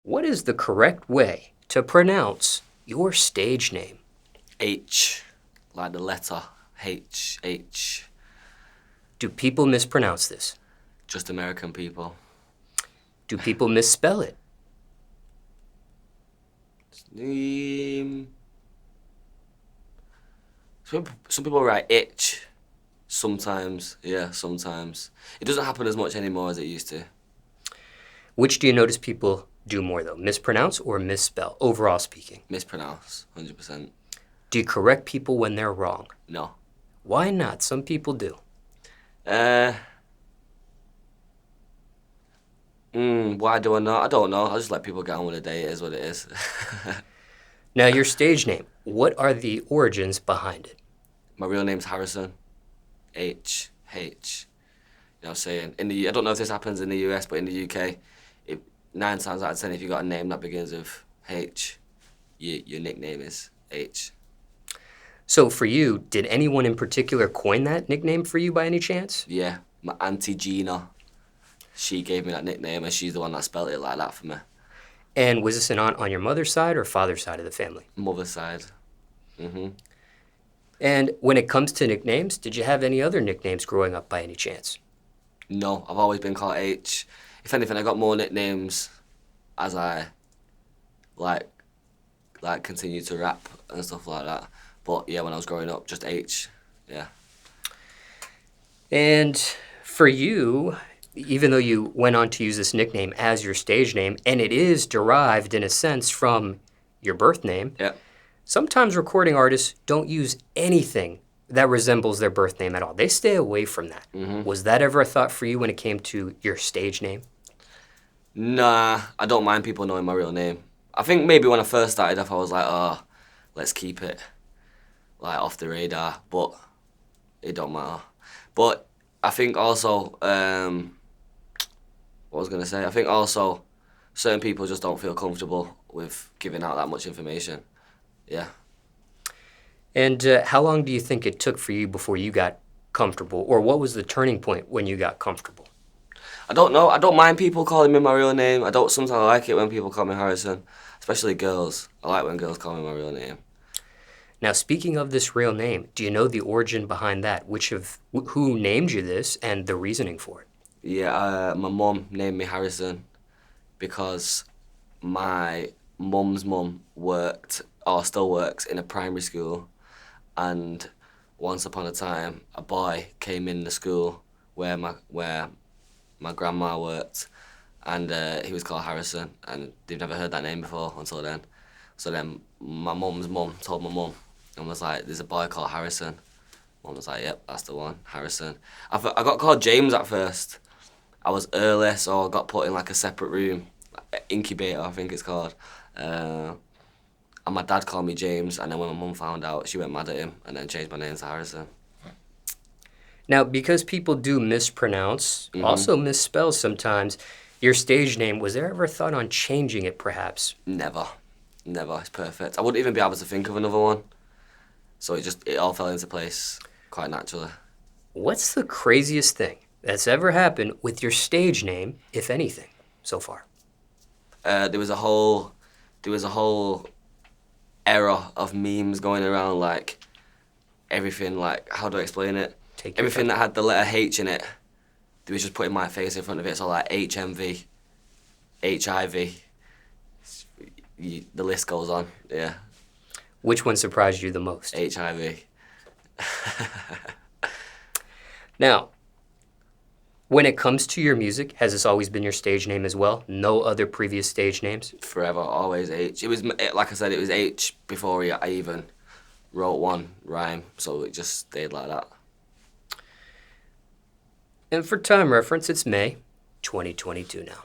What is the correct way to pronounce your stage name? H, like the letter H, H. Do people mispronounce this? Just American people. Do people misspell it? Some people write itch. Sometimes, yeah, sometimes. It doesn't happen as much anymore as it used to. Which do you notice people do more, though? Mispronounce or misspell, overall speaking? Mispronounce, 100%. Do you correct people when they're wrong? No. Why not? Some people do. Why do I not? I don't know. I just let people get on with the day. It is what it is. Now, your stage name, what are the origins behind it? My real name's Harrison. H, H. You know what I'm saying? I don't know if this happens in the US, but in the UK, 9 times out of 10, if you got a name that begins with H, your nickname is H. So for you, did anyone in particular coin that nickname for you by any chance? Yeah, my auntie Gina, she gave me that nickname, and she's the one that spelled it like that for me. And was this an aunt on your mother's side or father's side of the family? Mother's side. And when it comes to nicknames, did you have any other nicknames growing up by any chance? No, I've always been called H. If anything, I got more nicknames as I like continue to rap and stuff like that. But yeah, when I was growing up, just H. Yeah. And for you, even though you went on to use this nickname as your stage name, and it is derived in a sense from your birth name, Yeah. sometimes recording artists don't use anything that resembles their birth name at all. They stay away from that. Was that ever a thought for you when it came to your stage name? Nah, I don't mind people knowing my real name. I think maybe when I first started off, I was like, oh, let's keep it like off the radar, but it don't matter. But I think also, what was I gonna say? I think also certain people just don't feel comfortable with giving out that much information. Yeah. And how long do you think it took for you before you got comfortable? Or what was the turning point when you got comfortable? I don't know. I don't mind people calling me my real name. Sometimes I like it when people call me Harrison, especially girls. I like when girls call me my real name. Now, speaking of this real name, do you know the origin behind that? Who named you this and the reasoning for it? Yeah, my mum named me Harrison because my mum's mum worked, or still works, in a primary school, and once upon a time, a boy came in the school where my grandma worked, and he was called Harrison, and they've never heard that name before until then. So then my mum's mum told my mum and was like, there's a boy called Harrison. Mum was like, yep, that's the one, Harrison. I got called James at first. I was early, so I got put in like a separate room, incubator I think it's called. And my dad called me James, and then when my mum found out, she went mad at him and then changed my name to Harrison. Now, because people do mispronounce, also misspell sometimes, your stage name, was there ever a thought on changing it perhaps? Never. It's perfect. I wouldn't even be able to think of another one. So it all fell into place quite naturally. What's the craziest thing that's ever happened with your stage name, if anything, so far? There was a whole era of memes going around, like everything, like, how do I explain it? Everything that had the letter H in it, they was just putting my face in front of it, so like HMV, HIV, the list goes on, yeah. Which one surprised you the most? HIV. Now, when it comes to your music, has this always been your stage name as well? No other previous stage names? Forever, always H. It was, like I said, it was H before I even wrote one rhyme, so it just stayed like that. And for time reference, it's May 2022 now.